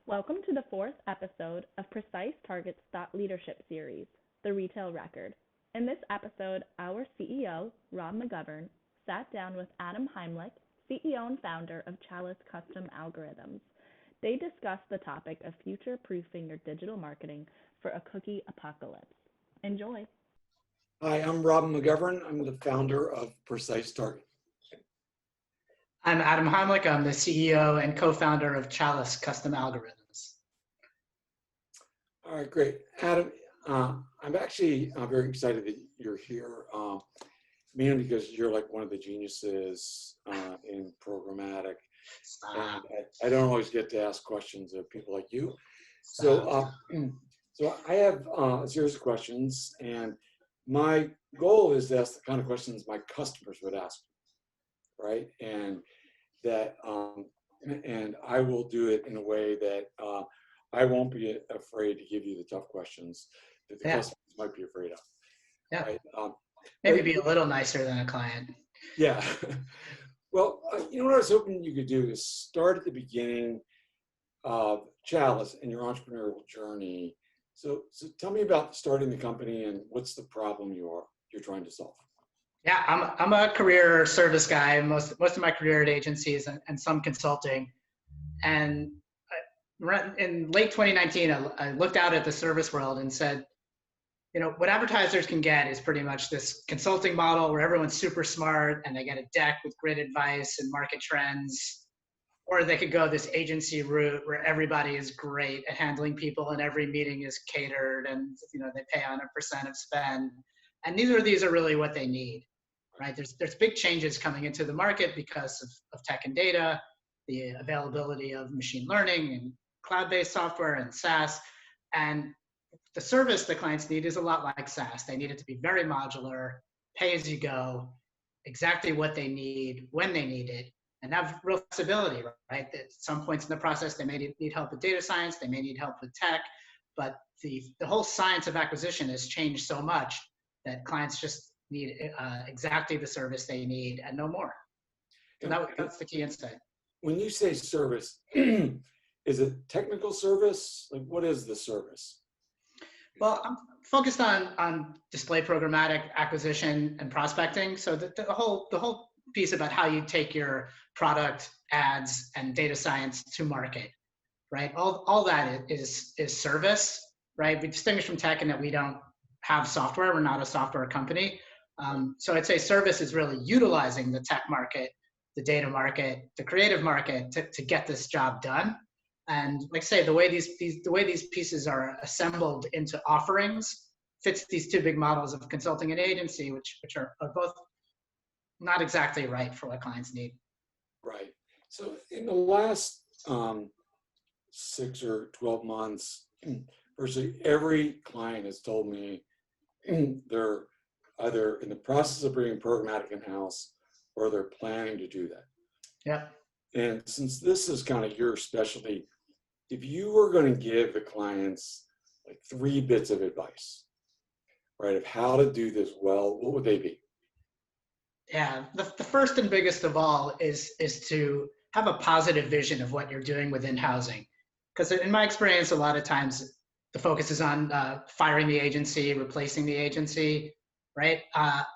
Welcome to the fourth episode of Precise Target's Thought Leadership Series, The Retail Record. In this episode, our CEO, Rob McGovern, sat down with Adam Heimlich, CEO and founder of Chalice Custom Algorithms. They discussed the topic of future-proofing your digital marketing for a cookie apocalypse. Enjoy. Hi, I'm Rob McGovern. I'm the founder of PreciseTarget. I'm Adam Heimlich. I'm the CEO and co-founder of Chalice Custom Algorithms. All right, great. Adam, I'm actually very excited that you're here, mainly because you're like one of the geniuses in programmatic. And I don't always get to ask questions of people like you. So I have a series of questions, and my goal is to ask the kind of questions my customers would ask, right? And that, and I will do it in a way that I won't be afraid to give you the tough questions that the customers might be afraid of. Yeah. Right? Maybe be a little nicer than a client. Yeah. Well, you know what I was hoping you could do is start at the beginning of Chalice and your entrepreneurial journey. So tell me about starting the company and what's the problem you're trying to solve. Yeah, I'm a career service guy. Most of my career at agencies and some consulting. And in late 2019, I looked out at the service world and said, you know, what advertisers can get is pretty much this consulting model where everyone's super smart and they get a deck with great advice and market trends. Or they could go this agency route where everybody is great at handling people and every meeting is catered and, you know, they pay on a % of spend. And neither of these are really what they need, right? There's big changes coming into the market because of tech and data, the availability of machine learning and cloud-based software and SaaS. And the service the clients need is a lot like SaaS. They need it to be very modular, pay as you go, exactly what they need, when they need it, and have real flexibility, right? At some points in the process, they may need help with data science, they may need help with tech, but the whole science of acquisition has changed so much that clients just need exactly the service they need and no more. So that's the key insight. When you say service, is it technical service? Like, what is the service? Well, I'm focused on display programmatic acquisition and prospecting. So the whole piece about how you take your product, ads, and data science to market, right? All that is service, right? We distinguish from tech in that we don't have software. We're not a software company. So I'd say service is really utilizing the tech market, the data market, the creative market to get this job done. And like I say, the way these pieces are assembled into offerings fits these two big models of consulting and agency, which are both not exactly right for what clients need. Right. So in the last 6 or 12 months, virtually every client has told me they're either in the process of bringing programmatic in-house or they're planning to do that. Yeah. And since this is kind of your specialty, if you were going to give the clients like 3 bits of advice, right, of how to do this well, what would they be? Yeah, the first and biggest of all is to have a positive vision of what you're doing within housing. Because in my experience, a lot of times the focus is on firing the agency, replacing the agency, right?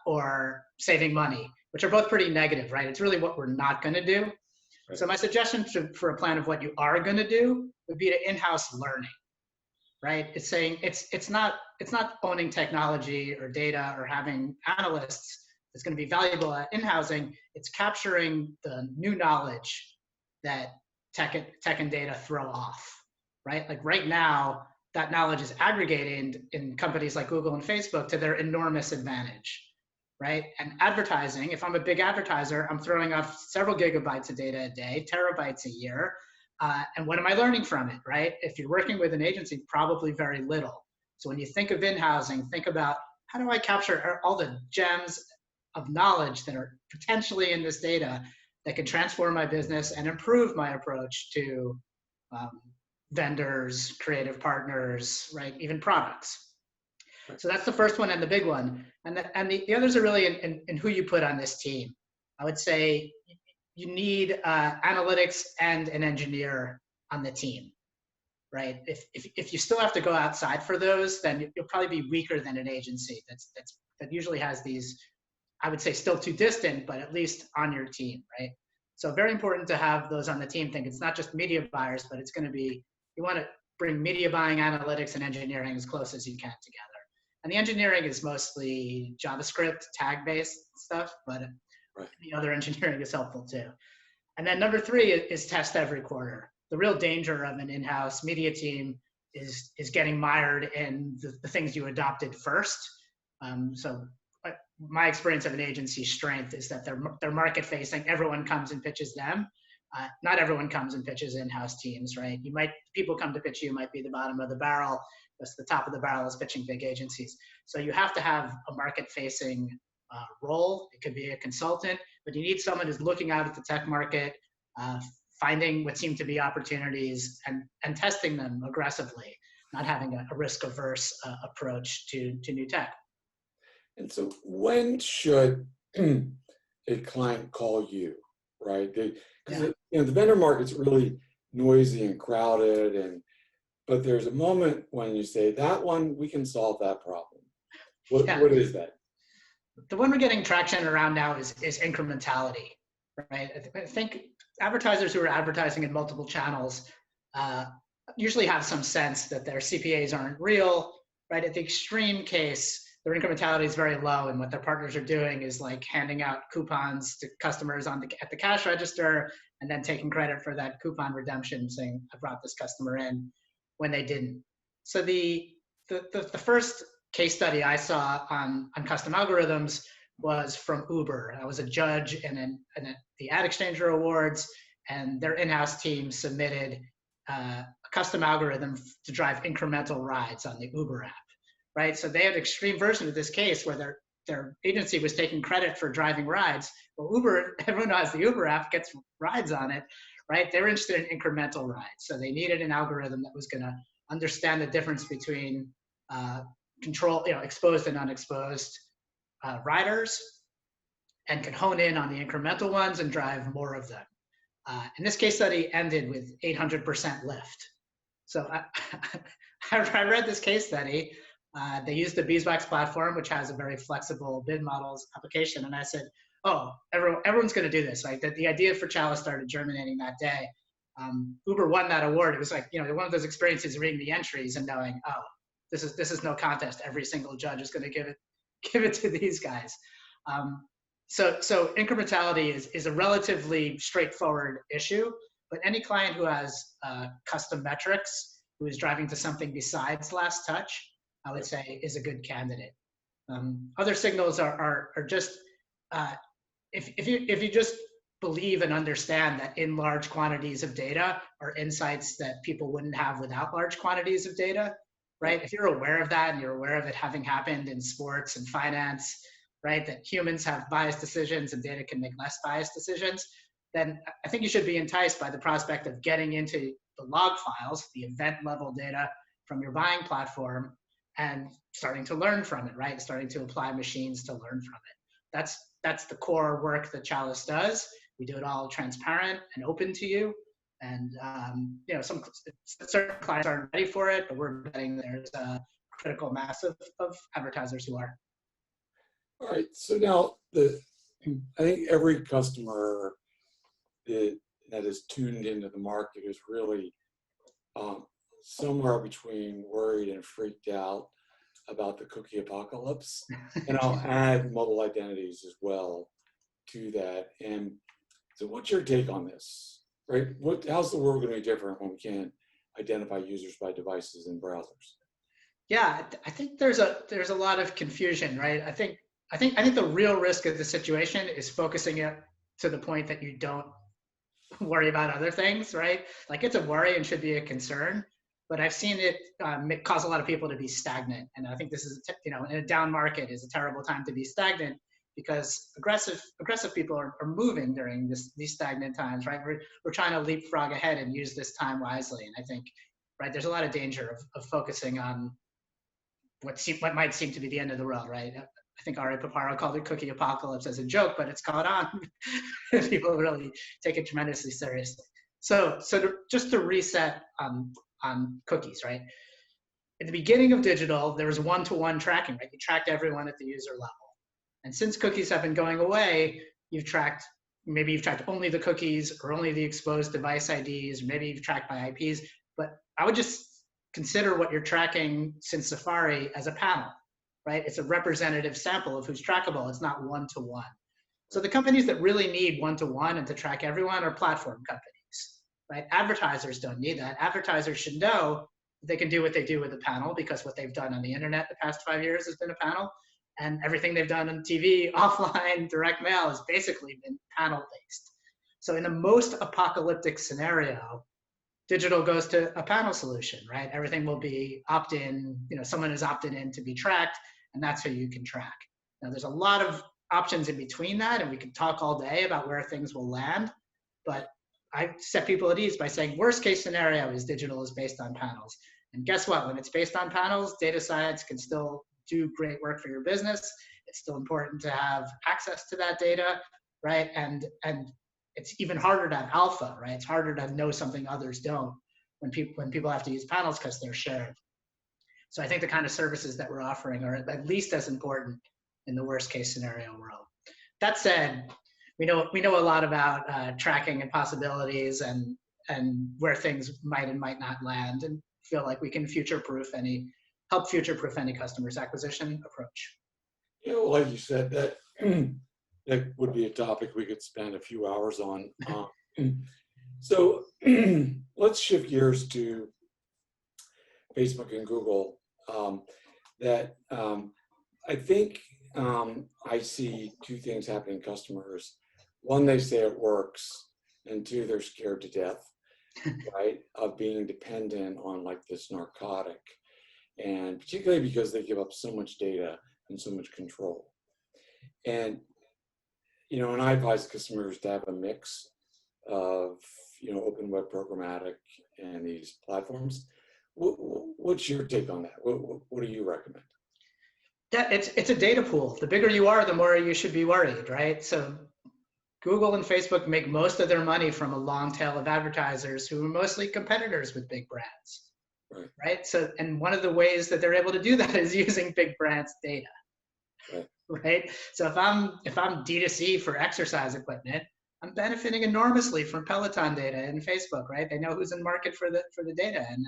Or saving money, which are both pretty negative, right? It's really what we're not going to do. Right. So my suggestion for a plan of what you are going to do would be to in-house learning, right? It's saying it's not owning technology or data or having analysts that's going to be valuable at in-housing. It's capturing the new knowledge that tech and data throw off, right? Like right now, that knowledge is aggregated in companies like Google and Facebook to their enormous advantage, right? And advertising, if I'm a big advertiser, I'm throwing off several gigabytes of data a day, terabytes a year. And what am I learning from it, right? If you're working with an agency, probably very little. So when you think of in-housing, think about how do I capture all the gems of knowledge that are potentially in this data that can transform my business and improve my approach to vendors, creative partners, right? Even products. So that's the first one and the big one. And the others are really in who you put on this team. I would say you need analytics and an engineer on the team, right? If you still have to go outside for those, then you'll probably be weaker than an agency that usually has these, I would say, still too distant, but at least on your team, right? So very important to have those on the team. Think it's not just media buyers, but it's going to be, you want to bring media buying, analytics, and engineering as close as you can together. And the engineering is mostly JavaScript, tag-based stuff, but the other engineering is helpful too. And then number 3 is test every quarter. The real danger of an in-house media team is getting mired in the things you adopted first. So my experience of an agency's strength is that they're market facing. Everyone comes and pitches them. Not everyone comes and pitches in-house teams, right? People come to pitch you might be the bottom of the barrel. That's the top of the barrel is pitching big agencies. So you have to have a market-facing role. It could be a consultant, but you need someone who's looking out at the tech market, finding what seem to be opportunities and testing them aggressively, not having a risk-averse approach to new tech. And so when should a client call you, right? Because the vendor market's really noisy and crowded, but there's a moment when you say, that one, we can solve that problem. What is that? The one we're getting traction around now is incrementality, right? I think advertisers who are advertising in multiple channels usually have some sense that their CPAs aren't real, right? At the extreme case, their incrementality is very low, and what their partners are doing is like handing out coupons to customers at the cash register and then taking credit for that coupon redemption, saying, I brought this customer in, when they didn't. So the first case study I saw on custom algorithms was from Uber. I was a judge in the Ad Exchanger Awards, and their in-house team submitted a custom algorithm to drive incremental rides on the Uber app, right? So they had an extreme version of this case where their agency was taking credit for driving rides. Well, Uber, everyone who has the Uber app gets rides on it, right? They were interested in incremental rides. So they needed an algorithm that was going to understand the difference between exposed and unexposed riders, and could hone in on the incremental ones and drive more of them. And this case study ended with 800% lift. So I read this case study. They used the Beeswax platform, which has a very flexible bid models application. And I said, oh, everyone's going to do this. Like the idea for Chalice started germinating that day. Uber won that award. It was like, one of those experiences reading the entries and knowing, oh, this is no contest. Every single judge is going to give it to these guys. So incrementality is a relatively straightforward issue, but any client who has custom metrics, who is driving to something besides last touch, I would say is a good candidate. Other signals are just, if you just believe and understand that in large quantities of data are insights that people wouldn't have without large quantities of data, right? If you're aware of that and you're aware of it having happened in sports and finance, right, that humans have biased decisions and data can make less biased decisions, then I think you should be enticed by the prospect of getting into the log files, the event level data from your buying platform, and starting to learn from it, right? Starting to apply machines to learn from it. That's the core work that Chalice does. We do it all transparent and open to you. And some certain clients aren't ready for it, but we're betting there's a critical mass of advertisers who are. All right. So now I think every customer that is tuned into the market is really somewhere between worried and freaked out about the cookie apocalypse. And I'll add mobile identities as well to that. And so what's your take on this, right? How's the world going to be different when we can't identify users by devices and browsers? Yeah, I think there's a lot of confusion, right? I think the real risk of the situation is focusing it to the point that you don't worry about other things, right? Like it's a worry and should be a concern, but I've seen it cause a lot of people to be stagnant. And I think this is, in a down market is a terrible time to be stagnant because aggressive people are moving during these stagnant times, right? We're trying to leapfrog ahead and use this time wisely. And I think, right, there's a lot of danger of focusing on what might seem to be the end of the world, right? I think Ari Paparo called it cookie apocalypse as a joke, but it's caught on. People really take it tremendously seriously. So just to reset on cookies, right? At the beginning of digital, there was one-to-one tracking, right? You tracked everyone at the user level. And since cookies have been going away, maybe you've tracked only the cookies or only the exposed device IDs, or maybe you've tracked by IPs. But I would just consider what you're tracking since Safari as a panel, right? It's a representative sample of who's trackable. It's not one-to-one. So the companies that really need one-to-one and to track everyone are platform companies, right? Advertisers don't need that. Advertisers should know they can do what they do with a panel, because what they've done on the internet the past 5 years has been a panel, and everything they've done on TV, offline, direct mail has basically been panel based. So in the most apocalyptic scenario, digital goes to a panel solution, right? Everything will be opt-in, someone is opted in to be tracked, and that's who you can track. Now there's a lot of options in between that, and we could talk all day about where things will land, but I set people at ease by saying worst case scenario is digital is based on panels. And guess what? When it's based on panels, data science can still do great work for your business. It's still important to have access to that data, right? And it's even harder to have alpha, right? It's harder to know something others don't when people have to use panels because they're shared. So I think the kind of services that we're offering are at least as important in the worst case scenario world. That said, we know a lot about tracking and possibilities and where things might and might not land, and feel like we can help future-proof any customer's acquisition approach. Like you said, that that would be a topic we could spend a few hours on. So let's shift gears to Facebook and Google. I think I see two things happening in customers. One, they say it works, and two, they're scared to death, right, of being dependent on like this narcotic, and particularly because they give up so much data and so much control. And and I advise customers to have a mix of open web programmatic and these platforms. What's your take on that? What do you recommend? Yeah, it's a data pool. The bigger you are, the more you should be worried, right? So Google and Facebook make most of their money from a long tail of advertisers who are mostly competitors with big brands, right? So, and one of the ways that they're able to do that is using big brands' data, right? So if I'm D2C for exercise equipment, I'm benefiting enormously from Peloton data in Facebook, right? They know who's in market for the data, and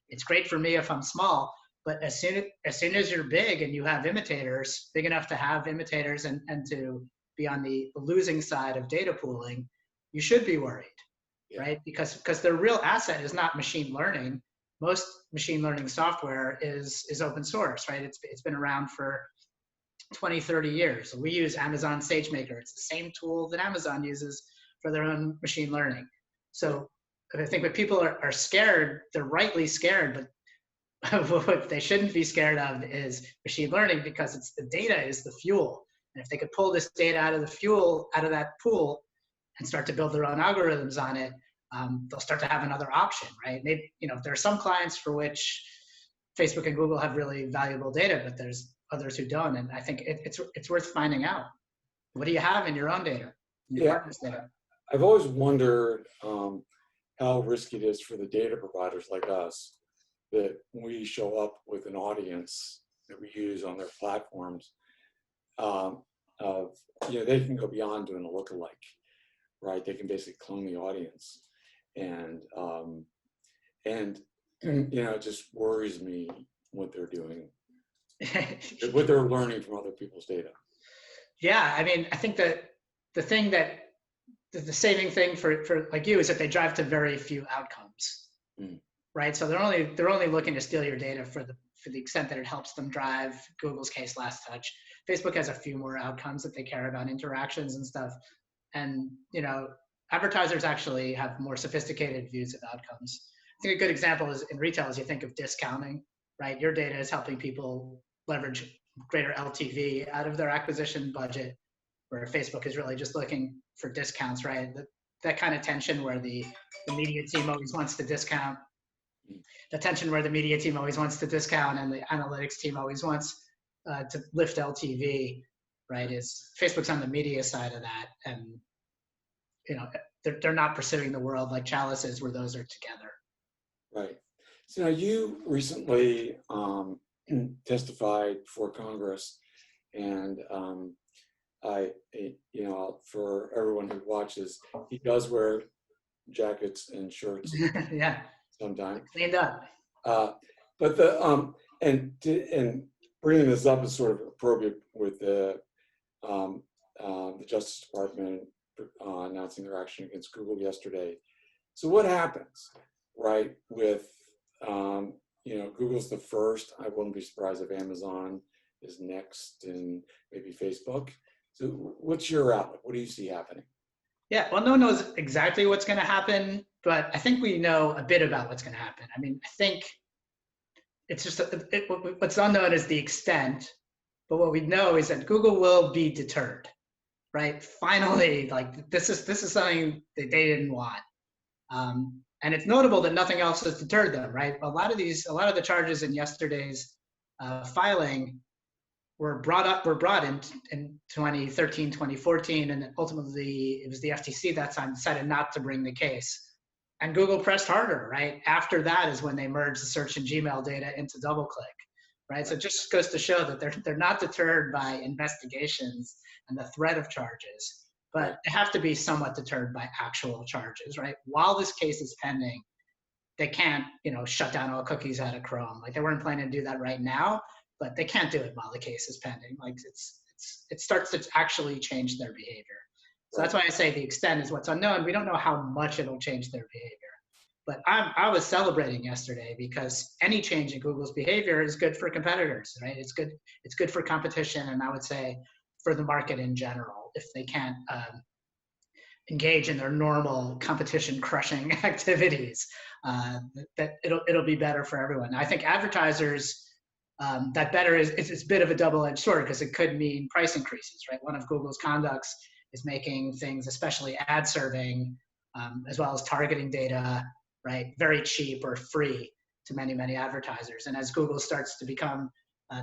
it's great for me if I'm small. But as soon as you're big and you have imitators, big enough to have imitators and to be on the losing side of data pooling, you should be worried, right? Because their real asset is not machine learning. Most machine learning software is open source, right? It's been around for 20, 30 years. We use Amazon SageMaker. It's the same tool that Amazon uses for their own machine learning. So I think when people are scared, they're rightly scared, but what they shouldn't be scared of is machine learning, because it's the data is the fuel. And if they could pull this data out of that pool and start to build their own algorithms on it, they'll start to have another option, right? Maybe, there are some clients for which Facebook and Google have really valuable data, but there's others who don't. And I think it's worth finding out. What do you have in your own data? Your partner's data? I've always wondered how risky it is for the data providers like us, that we show up with an audience that we use on their platforms. They can go beyond doing a lookalike, right? They can basically clone the audience, and it just worries me what they're doing, what they're learning from other people's data. Yeah, I mean, I think that the saving thing for like you is that they drive to very few outcomes. Right, so they're only looking to steal your data for the extent that it helps them drive Google's case last touch. Facebook has a few more outcomes that they care about, interactions and stuff. And advertisers actually have more sophisticated views of outcomes. I think a good example is in retail is you think of discounting, right? Your data is helping people leverage greater LTV out of their acquisition budget, where Facebook is really just looking for discounts, right? That kind of tension where the media team always wants to discount. The tension where the media team always wants to discount and the analytics team always wants to lift LTV, right? Is Facebook's on the media side of that, and they're not pursuing the world like Chalice is, where those are together. Right. So now you recently testified before Congress, and for everyone who watches, he does wear jackets and shirts Yeah, sometimes. cleaned up. But and bringing this up is sort of appropriate with the Justice Department announcing their action against Google yesterday. So what happens, right, with Google's the first. I wouldn't be surprised if Amazon is next, and maybe Facebook. So what's your outlook? What do you see happening? Yeah, well, no one knows exactly what's going to happen, but I think we know a bit about what's going to happen. I mean, I think it's just what's unknown is the extent, but what we know is that Google will be deterred, right? Finally, like this is something that they didn't want, and it's notable that nothing else has deterred them, right? A lot of the charges in yesterday's filing were brought in 2013, 2014, and ultimately it was the FTC that time decided not to bring the case. And Google pressed harder, right? After that is when they merged the search and Gmail data into DoubleClick, right? So it just goes to show that they're not deterred by investigations and the threat of charges, but they have to be somewhat deterred by actual charges, right? While this case is pending, they can't, shut down all cookies out of Chrome. Like they weren't planning to do that right now, but they can't do it while the case is pending. Like it starts to actually change their behavior. So that's why I say the extent is what's unknown. We don't know how much it'll change their behavior. But I was celebrating yesterday because any change in Google's behavior is good for competitors, right? It's good for competition, and I would say for the market in general. If they can't engage in their normal competition crushing activities, that it'll be better for everyone. I think advertisers, that better it's a bit of a double-edged sword because it could mean price increases, right? One of Google's conducts is making things, especially ad serving, as well as targeting data, right, very cheap or free to many, many advertisers. And as Google starts to become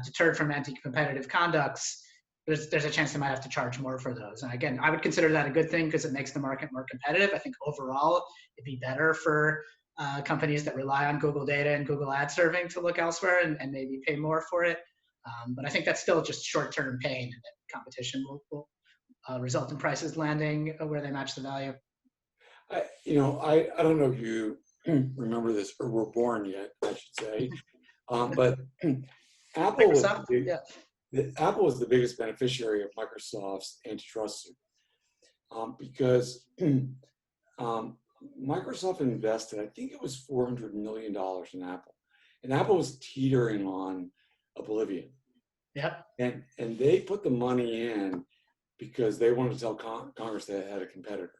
deterred from anti-competitive conducts, there's a chance they might have to charge more for those. And again, I would consider that a good thing because it makes the market more competitive. I think overall, it'd be better for companies that rely on Google data and Google ad serving to look elsewhere and maybe pay more for it. But I think that's still just short-term pain, and that competition will result in prices landing where they match the value. I don't know if you remember this or were born yet, I should say, but Apple was the biggest beneficiary of Microsoft's antitrust suit because Microsoft invested, I think it was $400 million in Apple, and Apple was teetering on oblivion. Yep. And they put the money in because they wanted to tell Congress they had a competitor.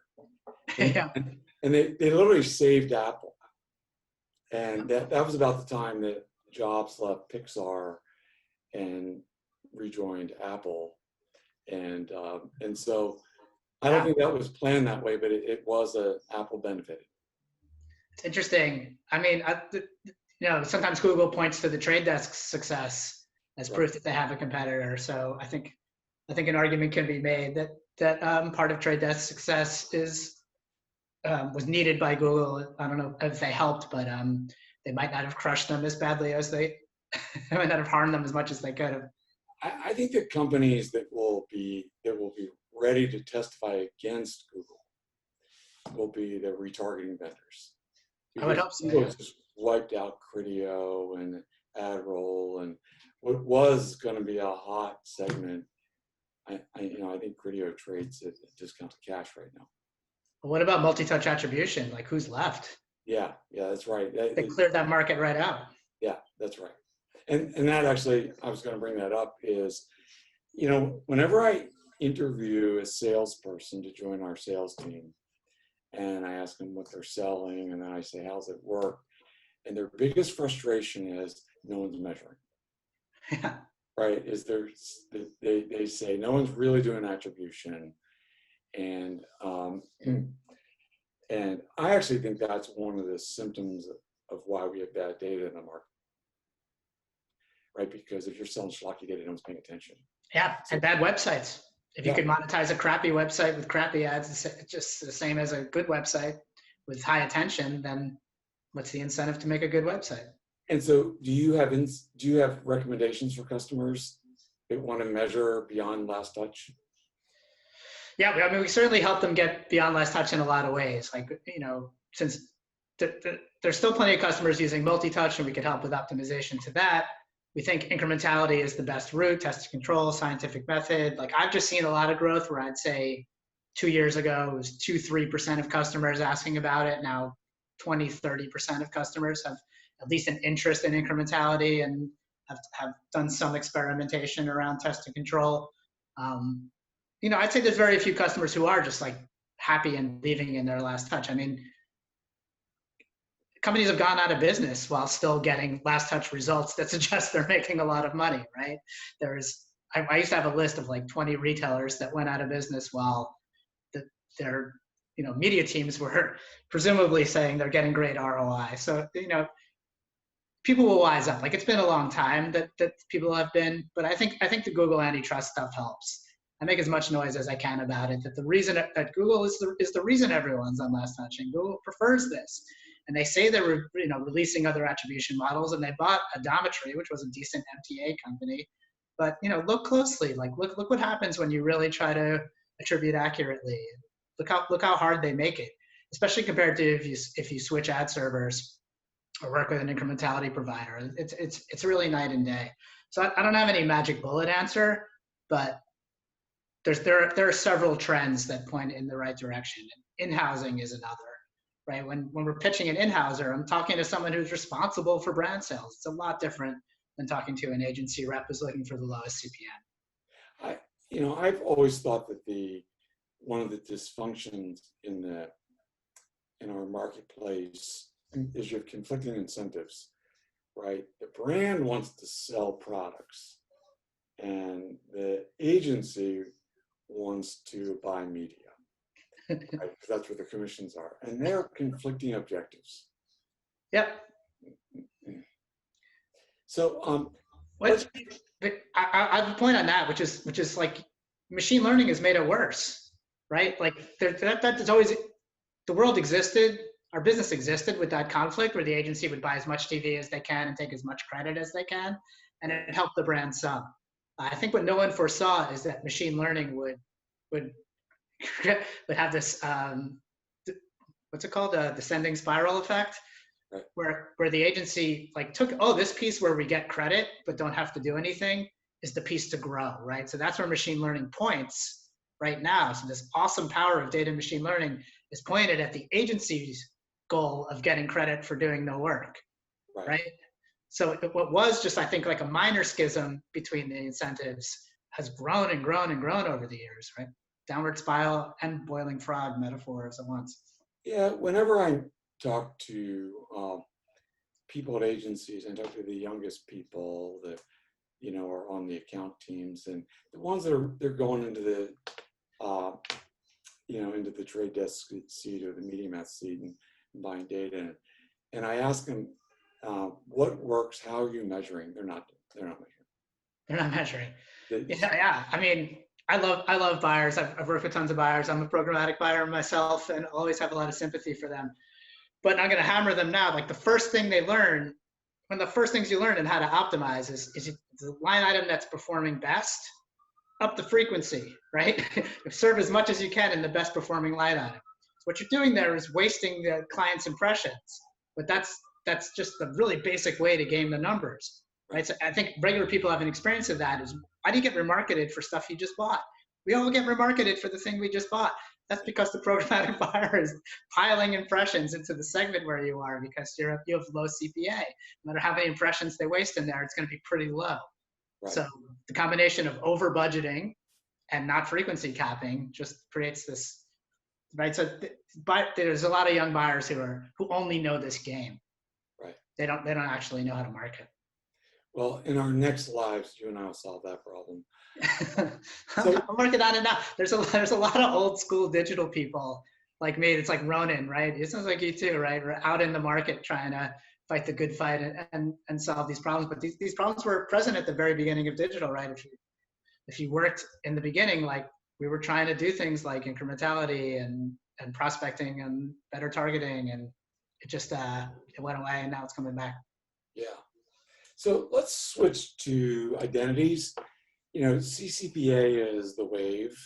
Yeah. And they literally saved Apple. And that was about the time that Jobs left Pixar and rejoined Apple. And so I don't think that was planned that way, but it was Apple benefited. It's interesting. I mean, sometimes Google points to the Trade Desk's success as proof that they have a competitor. So I think an argument can be made that part of Trade Desk's success was needed by Google. I don't know if they helped, but they might not have crushed them as badly as they might not have harmed them as much as they could have. I think the companies that will be ready to testify against Google will be the retargeting vendors. I would hope so. Google just wiped out Criteo and AdRoll, and what was going to be a hot segment. I think Criteo trades at discounted cash right now. What about multi-touch attribution? Like, who's left? Yeah, that's right. They cleared that market right out. Yeah, that's right. And that actually, I was going to bring that up is, whenever I interview a salesperson to join our sales team, and I ask them what they're selling, and then I say, how's it work? And their biggest frustration is no one's measuring. Yeah. Right? They say no one's really doing attribution. And I actually think that's one of the symptoms of why we have bad data in the market, right? Because if you're selling schlocky data, no one's paying attention. Yeah, and bad websites. If you could monetize a crappy website with crappy ads, it's just the same as a good website with high attention, then what's the incentive to make a good website? And so do you have recommendations for customers that want to measure beyond last touch? Yeah, I mean, we certainly help them get beyond last touch in a lot of ways. Like, since there's still plenty of customers using multi-touch and we could help with optimization to that, we think incrementality is the best route, test and control, scientific method. Like, I've just seen a lot of growth where I'd say 2 years ago, it was 2-3% of customers asking about it. Now 20-30% of customers have at least an interest in incrementality and have done some experimentation around test and control. I'd say there's very few customers who are just like happy and leaving in their last touch. I mean, companies have gone out of business while still getting last touch results that suggest they're making a lot of money, right? I used to have a list of like 20 retailers that went out of business while their media teams were presumably saying they're getting great ROI. So, people will wise up. Like, it's been a long time that people have been, but I think the Google antitrust stuff helps. I make as much noise as I can about it, that the reason that Google is the reason everyone's on last touch, and Google prefers this. And they say they're releasing other attribution models, and they bought Odometry, which was a decent MTA company. But look closely. Like, look what happens when you really try to attribute accurately. Look how hard they make it, especially compared to if you switch ad servers or work with an incrementality provider. It's really night and day. So I don't have any magic bullet answer, but there are several trends that point in the right direction. In-housing is another, right? When we're pitching an in-houser, I'm talking to someone who's responsible for brand sales. It's a lot different than talking to an agency rep who's looking for the lowest CPM. I've always thought that one of the dysfunctions in our marketplace is you have conflicting incentives, right? The brand wants to sell products, and the agency wants to buy media, right? Because that's where the commissions are, and they're conflicting objectives. Yep. So, I have a point on that, which is like, machine learning has made it worse, right? Like, that is always, the world existed, our business existed with that conflict where the agency would buy as much TV as they can and take as much credit as they can, and it helped the brand some. I think what no one foresaw is that machine learning would have this, what's it called, a descending spiral effect, right, where the agency like took, this piece where we get credit but don't have to do anything is the piece to grow, right? So that's where machine learning points right now. So this awesome power of data and machine learning is pointed at the agency's goal of getting credit for doing no work, right? So what was just, I think, like a minor schism between the incentives has grown and grown and grown over the years, right? Downward spiral and boiling frog metaphors at once. Yeah, whenever I talk to people at agencies, and talk to the youngest people that are on the account teams, and the ones that they're going into the into the trade desk seat or the media math seat and buying data, and I ask them, what works? How are you measuring? They're not measuring. They're not measuring. Yeah. I mean, I love buyers. I've worked with tons of buyers. I'm a programmatic buyer myself, and always have a lot of sympathy for them. But I'm going to hammer them now. Like, the first thing they learn, one of the first things you learn in how to optimize is the line item that's performing best, up the frequency, right? Serve as much as you can in the best performing line item. So what you're doing there is wasting the client's impressions, but that's just the really basic way to game the numbers, right? So I think regular people have an experience of that. Is, why do you get remarketed for stuff you just bought? We all get remarketed for the thing we just bought. That's because the programmatic buyer is piling impressions into the segment where you are, because you have low CPA. No matter how many impressions they waste in there, it's going to be pretty low. Right. So the combination of over budgeting and not frequency capping just creates this, right? So there's a lot of young buyers who only know this game. Right. They don't actually know how to market. Well, in our next lives, you and I will solve that problem. I'm working on it now. There's a lot of old school digital people like me. It's like Ronan, right? It sounds like you too, right? We're out in the market trying to fight the good fight and solve these problems. But these problems were present at the very beginning of digital, right? If you worked in the beginning, like we were trying to do things like incrementality and prospecting and better targeting, and it just it went away, and now it's coming back. Yeah. So let's switch to identities. CCPA is the wave.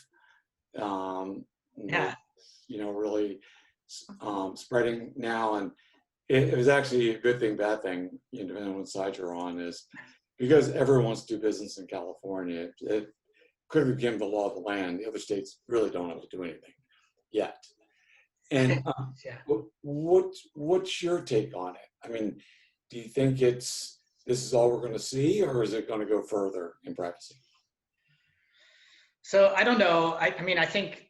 Yeah. Really spreading now, and it was actually a good thing, bad thing, depending on what side you're on, is because everyone wants to do business in California. It could have become the law of the land. The other states really don't have to do anything yet. And Yeah. what's your take on it? I mean, do you think this is all we're going to see, or is it going to go further in privacy? So I don't know. I mean, I think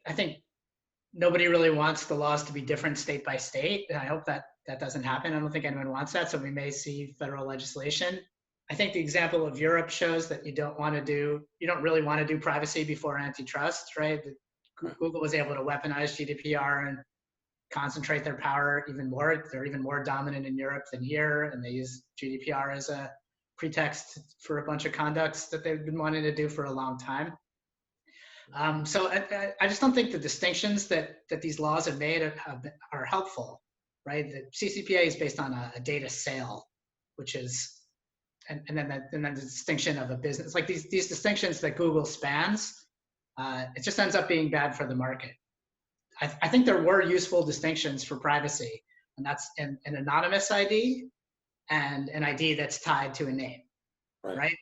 nobody really wants the laws to be different state by state. And I hope that doesn't happen. I don't think anyone wants that. So we may see federal legislation. I think the example of Europe shows that you don't really want to do privacy before antitrust, right? Google was able to weaponize GDPR and concentrate their power even more. They're even more dominant in Europe than here, and they use GDPR as a pretext for a bunch of conducts that they've been wanting to do for a long time. So I just don't think the distinctions that these laws have made are helpful, right? The CCPA is based on a data sale, which is, and then the distinction of a business. Like these distinctions that Google spans, it just ends up being bad for the market. I think there were useful distinctions for privacy, and that's an anonymous ID and an ID that's tied to a name, right?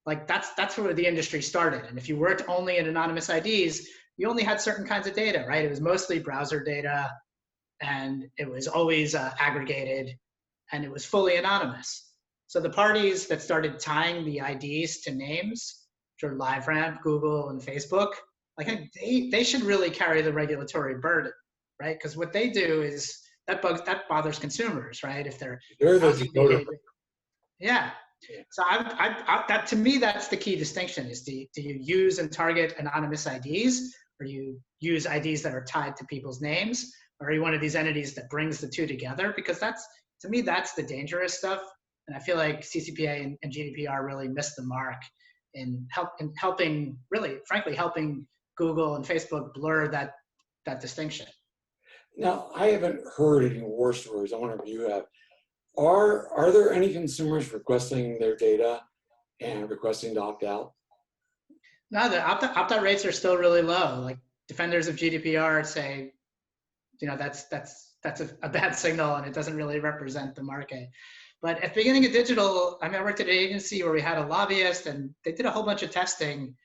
Like that's where the industry started. And if you worked only in anonymous IDs, you only had certain kinds of data, right? It was mostly browser data, and it was always aggregated, and it was fully anonymous. So the parties that started tying the IDs to names, which are LiveRamp, Google, and Facebook, like they should really carry the regulatory burden, right? Because what they do is that bothers consumers, right? If they're the yeah. So that, to me, that's the key distinction: is do you use and target anonymous IDs, or you use IDs that are tied to people's names, or are you one of these entities that brings the two together? Because to me, that's the dangerous stuff. And I feel like CCPA and GDPR really missed the mark in helping, really, frankly, helping Google and Facebook blur that distinction. Now, I haven't heard any war stories. I wonder if you have. Are there any consumers requesting their data and requesting to opt out? No, the opt-out rates are still really low. Like defenders of GDPR say, that's a bad signal, and it doesn't really represent the market. But at the beginning of digital, I worked at an agency where we had a lobbyist, and they did a whole bunch of testing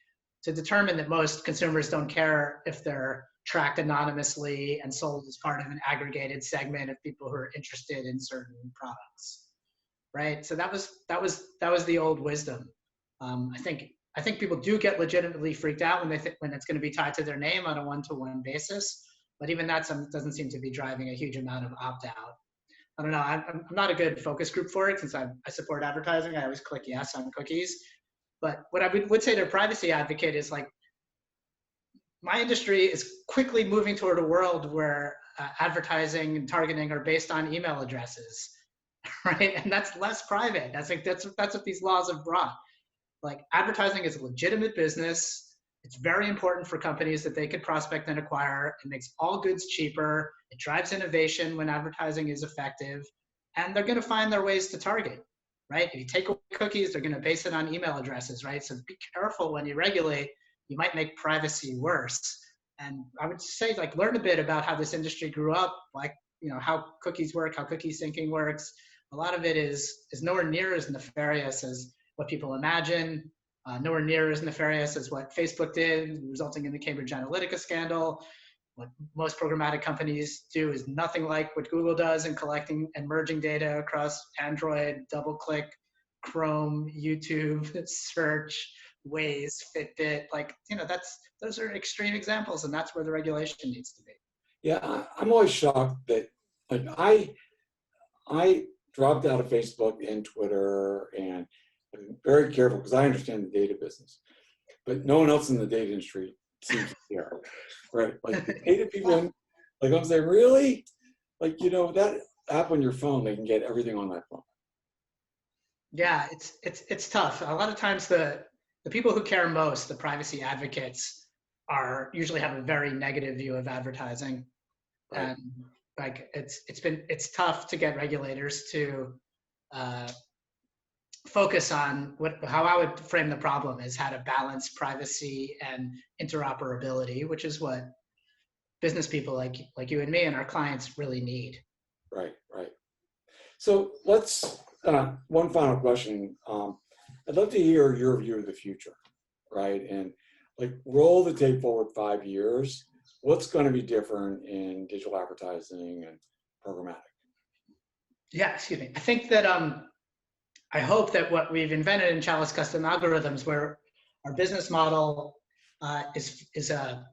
to determine that most consumers don't care if they're tracked anonymously and sold as part of an aggregated segment of people who are interested in certain products, right? So that was the old wisdom. I think people do get legitimately freaked out when it's going to be tied to their name on a one-to-one basis, but even that doesn't seem to be driving a huge amount of opt-out. I don't know. I'm not a good focus group for it, since I support advertising. I always click yes on cookies. But what I would say to a privacy advocate is, like, my industry is quickly moving toward a world where advertising and targeting are based on email addresses, right? And that's less private. That's what these laws have brought. Like, advertising is a legitimate business. It's very important for companies that they can prospect and acquire. It makes all goods cheaper. It drives innovation when advertising is effective. And they're going to find their ways to target, right? If you take away cookies, they're going to base it on email addresses, right? So be careful when you regulate. You might make privacy worse. And I would say, like, learn a bit about how this industry grew up, like, how cookies work, how cookie syncing works. A lot of it is nowhere near as nefarious as what people imagine. Nowhere near as nefarious as what Facebook did, resulting in the Cambridge Analytica scandal. What most programmatic companies do is nothing like what Google does in collecting and merging data across Android, DoubleClick, Chrome, YouTube, search, Waze, Fitbit. Like, those are extreme examples, and that's where the regulation needs to be. Yeah, I'm always shocked that, like, I dropped out of Facebook and Twitter, and I'm very careful because I understand the data business, but no one else in the data industry seems to care, right? Like, the data people, like, I'm saying, really? Like, that app on your phone, they can get everything on that phone. Yeah, it's tough. A lot of times the people who care most, the privacy advocates, usually have a very negative view of advertising. Right. And like it's tough to get regulators to focus on how I would frame the problem is how to balance privacy and interoperability, which is what business people like you and me and our clients really need. Right, right. So let's, one final question. I'd love to hear your view of the future, right? And like roll the tape forward 5 years. What's going to be different in digital advertising and programmatic? Yeah, excuse me. I think that I hope that what we've invented in Chalice custom algorithms, where our business model is a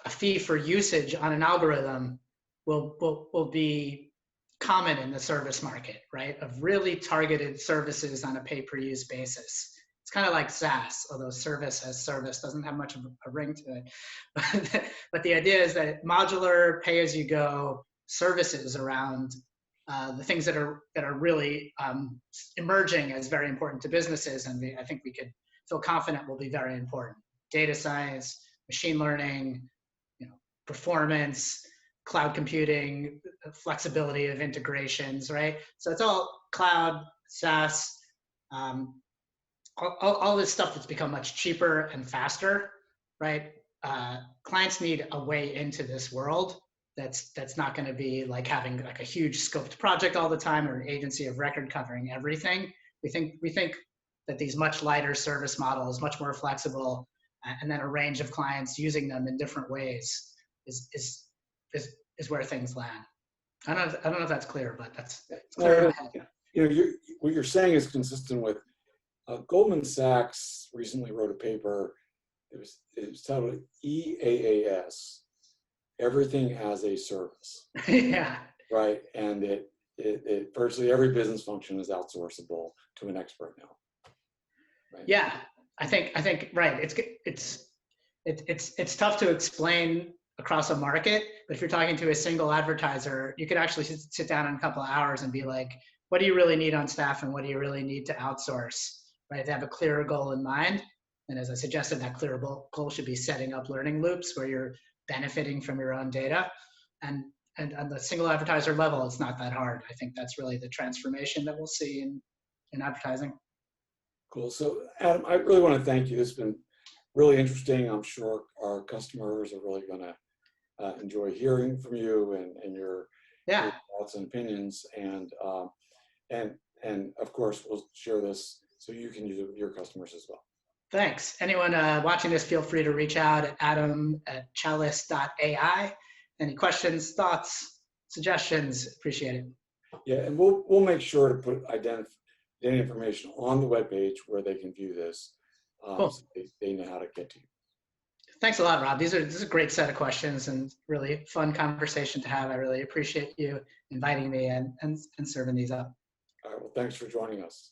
fee for usage on an algorithm, will be common in the service market, right? Of really targeted services on a pay-per-use basis. It's kind of like SaaS, although service as service doesn't have much of a ring to it. But the idea is that modular, pay-as-you-go services around the things that are really emerging as very important to businesses, and I think we could feel confident will be very important. Data science, machine learning, performance, cloud computing, flexibility of integrations, right? So it's all cloud, SaaS, all this stuff that's become much cheaper and faster, right? Clients need a way into this world that's not going to be like having like a huge scoped project all the time or an agency of record covering everything. We think that these much lighter service models, much more flexible, and then a range of clients using them in different ways is where things land. I don't know if that's clear, but that's clear in my head. What you're saying is consistent with Goldman Sachs recently wrote a paper. It was titled EAAS, Everything as a Service. Yeah. Right, and it virtually every business function is outsourceable to an expert now. Right? Yeah, I think right. It's tough to explain across a market, but if you're talking to a single advertiser, you could actually sit down in a couple of hours and be like, what do you really need on staff and what do you really need to outsource, right? They have a clearer goal in mind. And as I suggested, that clear goal should be setting up learning loops where you're benefiting from your own data. And on the single advertiser level, it's not that hard. I think that's really the transformation that we'll see in advertising. Cool. So Adam, I really want to thank you. This has been really interesting. I'm sure our customers are really going to enjoy hearing from you and your thoughts and opinions. And of course, we'll share this so you can use it with your customers as well. Thanks. Anyone watching this, feel free to reach out at adam@chalice.ai. Any questions, thoughts, suggestions? Appreciate it. Yeah, and we'll make sure to put identity information on the webpage where they can view this. Cool. So they know how to get to you. Thanks a lot, Rob. This is a great set of questions and really fun conversation to have. I really appreciate you inviting me and serving these up. All right. Well, thanks for joining us.